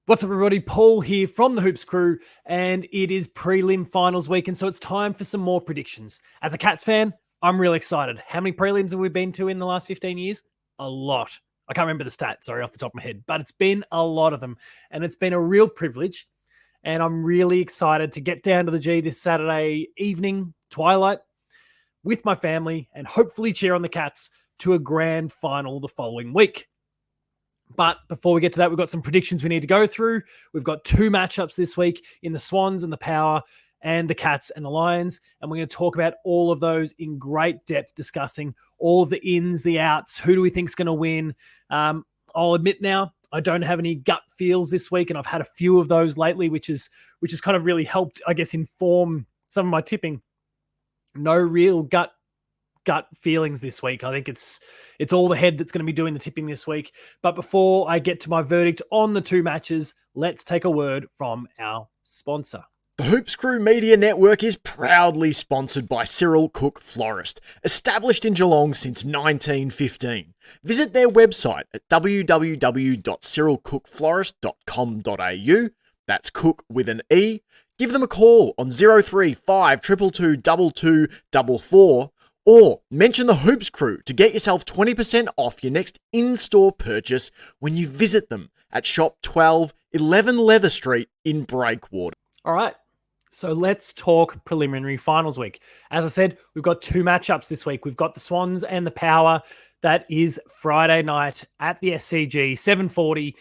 What's up, everybody? Paul here from the Hoops Crew, and it is prelim finals week, and so it's time for some more predictions. As a Cats fan, I'm really excited. How many prelims have we been to in the last 15 years? A lot. I can't remember the stats, sorry, off the top of my head, but it's been a lot of them, and it's been a real privilege, and I'm really excited to get down to the G this Saturday evening, twilight, with my family, and hopefully cheer on the Cats to a grand final the following week. But before we get to that, we've got some predictions we need to go through. We've got two matchups this week in the Swans and the Power, and the Cats and the Lions. And we're going to talk about all of those in great depth, discussing all of the ins, the outs, who do we think is going to win. I'll admit now, I don't have any gut feels this week, and I've had a few of those lately, which has kind of really helped, I guess, inform some of my tipping. No real gut feelings this week. I think it's all the head that's going to be doing the tipping this week. But before I get to my verdict on the two matches, let's take a word from our sponsor. The Hoops Crew Media Network is proudly sponsored by Cyril Cook Florist, established in Geelong since 1915. Visit their website at www.cyrilcookflorist.com.au. That's Cook with an E. Give them a call on 035 222 2244. Or mention the Hoops Crew to get yourself 20% off your next in-store purchase when you visit them at Shop 12, 11 Leather Street in Breakwater. All right, so let's talk preliminary finals week. As I said, we've got two matchups this week. We've got the Swans and the Power. That is Friday night at the SCG, 7:40,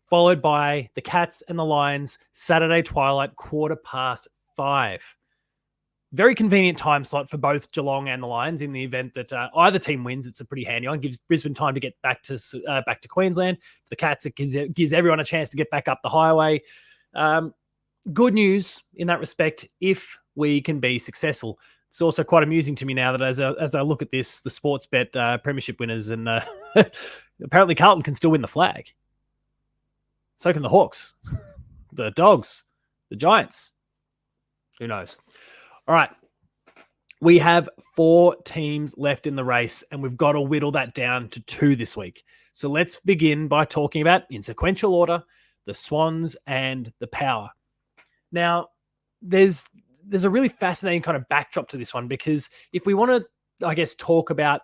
followed by the Cats and the Lions, Saturday twilight, 5:15. Very convenient time slot for both Geelong and the Lions in the event that either team wins. It's a pretty handy one. It gives Brisbane time to get back to Queensland. For the Cats, it gives everyone a chance to get back up the highway. Good news in that respect if we can be successful. It's also quite amusing to me now that as I look at this, the sports bet premiership winners, and apparently Carlton can still win the flag. So can the Hawks, the Dogs, the Giants. Who knows? All right, we have 4 teams left in the race, and we've got to whittle that down to 2 this week. So let's begin by talking about, in sequential order, the Swans and the Power. Now, there's a really fascinating kind of backdrop to this one, because if we want to, I guess, talk about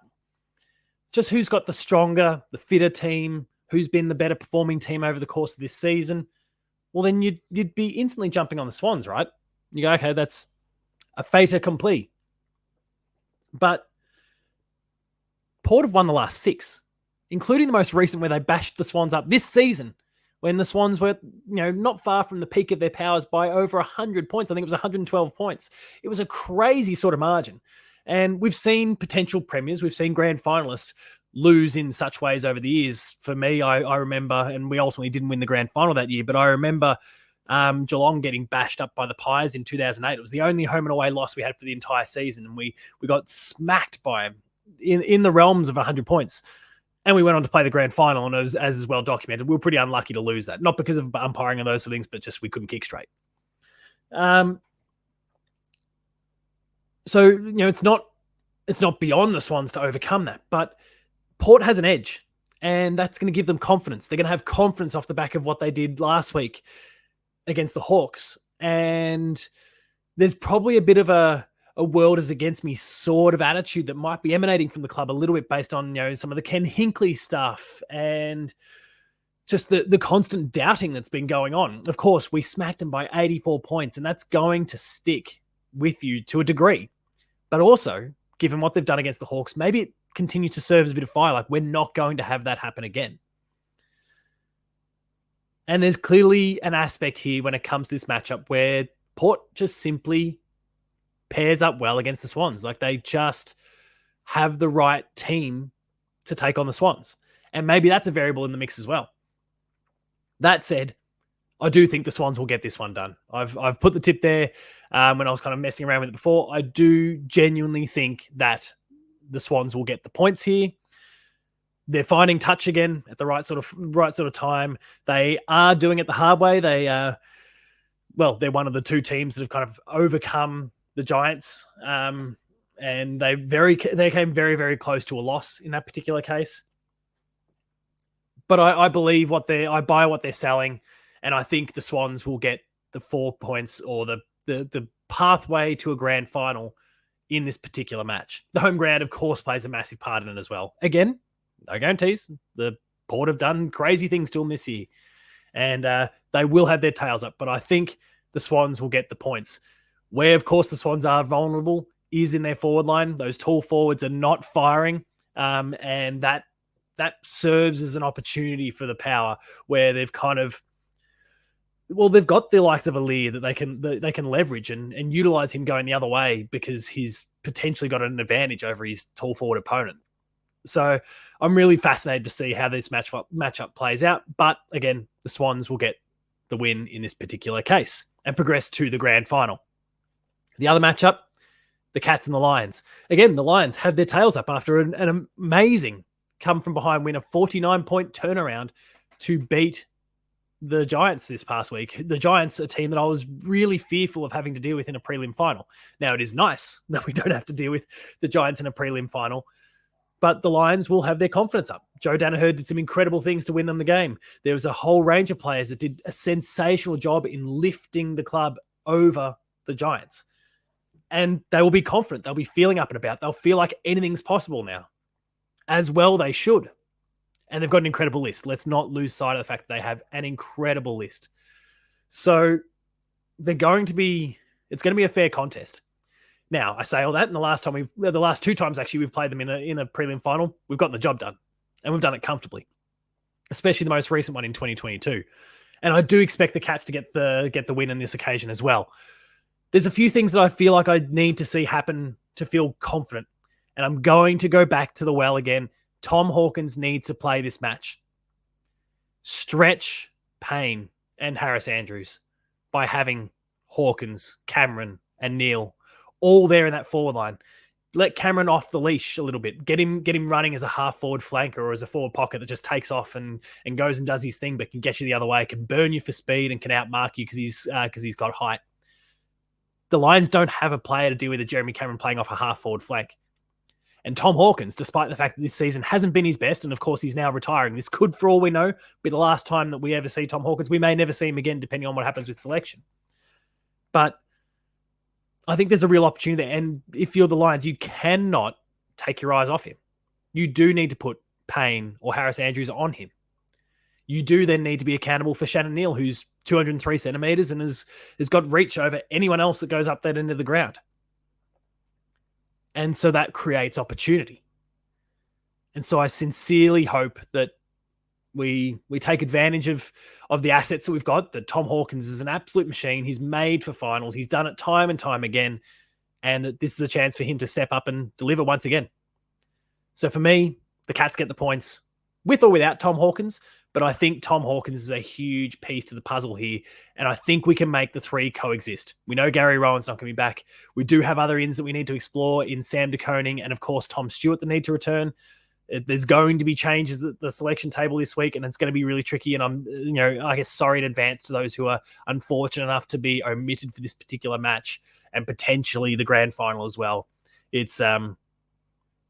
just who's got the stronger, the fitter team, who's been the better performing team over the course of this season, well, then you'd be instantly jumping on the Swans, right? You go, okay, that's a fait accompli. But Port have won the last 6, including the most recent where they bashed the Swans up this season, when the Swans were, not far from the peak of their powers by over 100 points. I think it was 112 points. It was a crazy sort of margin. And we've seen potential premiers, we've seen grand finalists lose in such ways over the years. For me, I remember, and we ultimately didn't win the grand final that year, but I remember Geelong getting bashed up by the Pies in 2008. It was the only home and away loss we had for the entire season, and we got smacked by them in the realms of 100 points. And we went on to play the grand final, and it was, as is well documented, we were pretty unlucky to lose that. Not because of umpiring and those sort of things, but just we couldn't kick straight. So, it's not beyond the Swans to overcome that, but Port has an edge, and that's going to give them confidence. They're going to have confidence off the back of what they did last week against the Hawks. And there's probably a bit of a world is against me sort of attitude that might be emanating from the club a little bit based on, some of the Ken Hinckley stuff and just the constant doubting that's been going on. Of course, we smacked them by 84 points, and that's going to stick with you to a degree. But also, given what they've done against the Hawks, maybe it continues to serve as a bit of fire. Like, we're not going to have that happen again. And there's clearly an aspect here when it comes to this matchup where Port just simply pairs up well against the Swans. Like, they just have the right team to take on the Swans. And maybe that's a variable in the mix as well. That said, I do think the Swans will get this one done. I've put the tip there when I was kind of messing around with it before. I do genuinely think that the Swans will get the points here. They're finding touch again at the right sort of time. They are doing it the hard way. They're one of the 2 teams that have kind of overcome the Giants, and they came very, very close to a loss in that particular case. But I believe I buy what they're selling, And I think the Swans will get the 4 points or the pathway to a grand final in this particular match. The home ground, of course, plays a massive part in it as well. Again, no guarantees. The Port have done crazy things to them this year, and they will have their tails up. But I think the Swans will get the points. Where, of course, the Swans are vulnerable is in their forward line. Those tall forwards are not firing, and that serves as an opportunity for the Power, where they've they've got the likes of Alir that they can leverage and utilize him going the other way because he's potentially got an advantage over his tall forward opponent. So I'm really fascinated to see how this matchup plays out. But again, the Swans will get the win in this particular case and progress to the grand final. The other matchup, the Cats and the Lions. Again, the Lions have their tails up after an amazing come-from-behind win, a 49-point turnaround to beat the Giants this past week. The Giants, a team that I was really fearful of having to deal with in a prelim final. Now, it is nice that we don't have to deal with the Giants in a prelim final, but the Lions will have their confidence up. Joe Danaher did some incredible things to win them the game. There was a whole range of players that did a sensational job in lifting the club over the Giants. And they will be confident. They'll be feeling up and about. They'll feel like anything's possible now. As well, they should. And they've got an incredible list. Let's not lose sight of the fact that they have an incredible list. So it's going to be a fair contest. Now, I say all that, and the last 2 times actually we've played them in a prelim final, we've gotten the job done. And we've done it comfortably. Especially the most recent one in 2022. And I do expect the Cats to get the win on this occasion as well. There's a few things that I feel like I need to see happen to feel confident. And I'm going to go back to the well again. Tom Hawkins needs to play this match. Stretch Payne and Harris Andrews by having Hawkins, Cameron, and Neil all there in that forward line. Let Cameron off the leash a little bit. Get him running as a half-forward flanker or as a forward pocket that just takes off and goes and does his thing, but can get you the other way, can burn you for speed and can outmark you because he's got height. The Lions don't have a player to deal with a Jeremy Cameron playing off a half-forward flank. And Tom Hawkins, despite the fact that this season hasn't been his best, and of course he's now retiring, this could, for all we know, be the last time that we ever see Tom Hawkins. We may never see him again, depending on what happens with selection. But I think there's a real opportunity there. And if you're the Lions, you cannot take your eyes off him. You do need to put Payne or Harris Andrews on him. You do then need to be accountable for Shannon Neal, who's 203 centimeters and has got reach over anyone else that goes up that end of the ground. And so that creates opportunity. And so I sincerely hope that we take advantage of the assets that we've got, that Tom Hawkins is an absolute machine. He's made for finals. He's done it time and time again. And that this is a chance for him to step up and deliver once again. So for me, the Cats get the points with or without Tom Hawkins. But I think Tom Hawkins is a huge piece to the puzzle here. And I think we can make the three coexist. We know Gary Rowan's not going to be back. We do have other ins that we need to explore in Sam de Koning and, of course, Tom Stewart that need to return. There's going to be changes at the selection table this week, and it's going to be really tricky. And I'm, I guess, sorry in advance to those who are unfortunate enough to be omitted for this particular match and potentially the grand final as well. It's going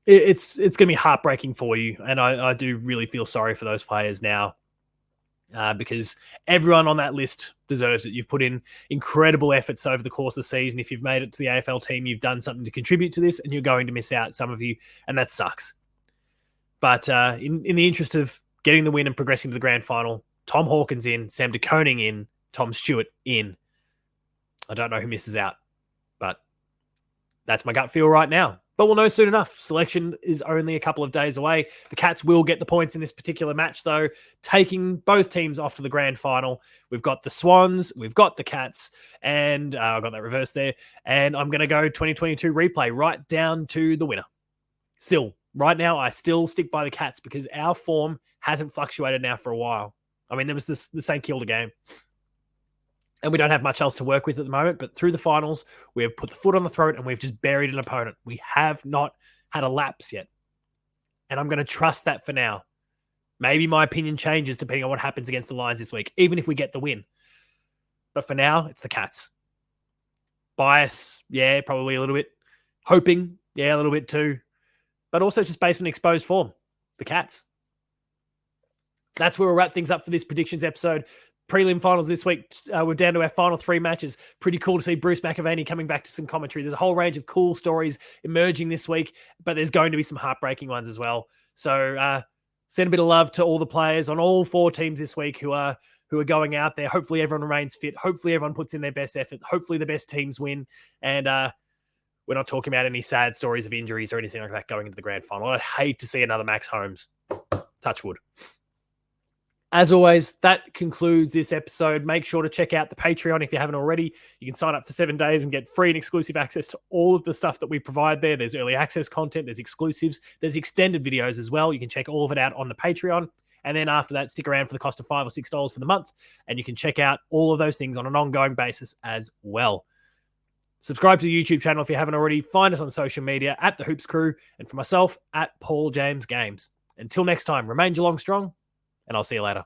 to be heartbreaking for you, and I do really feel sorry for those players now because everyone on that list deserves it. You've put in incredible efforts over the course of the season. If you've made it to the AFL team, you've done something to contribute to this, and you're going to miss out, some of you, and that sucks. But in the interest of getting the win and progressing to the grand final, Tom Hawkins in, Sam de Koning in, Tom Stewart in. I don't know who misses out, but that's my gut feel right now. But we'll know soon enough. Selection is only a couple of days away. The Cats will get the points in this particular match, though, taking both teams off to the grand final. We've got the Swans, we've got the Cats, and I got that reversed there. And I'm going to go 2022 replay right down to the winner. Still, right now, I still stick by the Cats because our form hasn't fluctuated now for a while. I mean, there was the St Kilda game. And we don't have much else to work with at the moment, but through the finals, we have put the foot on the throat and we've just buried an opponent. We have not had a lapse yet. And I'm going to trust that for now. Maybe my opinion changes depending on what happens against the Lions this week, even if we get the win. But for now, it's the Cats. Bias, yeah, probably a little bit. Hoping, yeah, a little bit too. But also just based on exposed form, the Cats. That's where we'll wrap things up for this predictions episode. prelim finals this week. We're down to our final 3 matches. Pretty cool to see Bruce McAvaney coming back to some commentary. There's a whole range of cool stories emerging this week, but there's going to be some heartbreaking ones as well. So send a bit of love to all the players on all 4 teams this week who are going out there. Hopefully everyone remains fit. Hopefully everyone puts in their best effort. Hopefully the best teams win. And we're not talking about any sad stories of injuries or anything like that going into the grand final. I'd hate to see another Max Holmes. Touch wood. As always, that concludes this episode. Make sure to check out the Patreon if you haven't already. You can sign up for 7 days and get free and exclusive access to all of the stuff that we provide there. There's early access content, there's exclusives, there's extended videos as well. You can check all of it out on the Patreon. And then after that, stick around for the cost of $5 or $6 for the month. And you can check out all of those things on an ongoing basis as well. Subscribe to the YouTube channel if you haven't already. Find us on social media at The Hoops Crew. And for myself, at Paul James Games. Until next time, remain Geelong strong, and I'll see you later.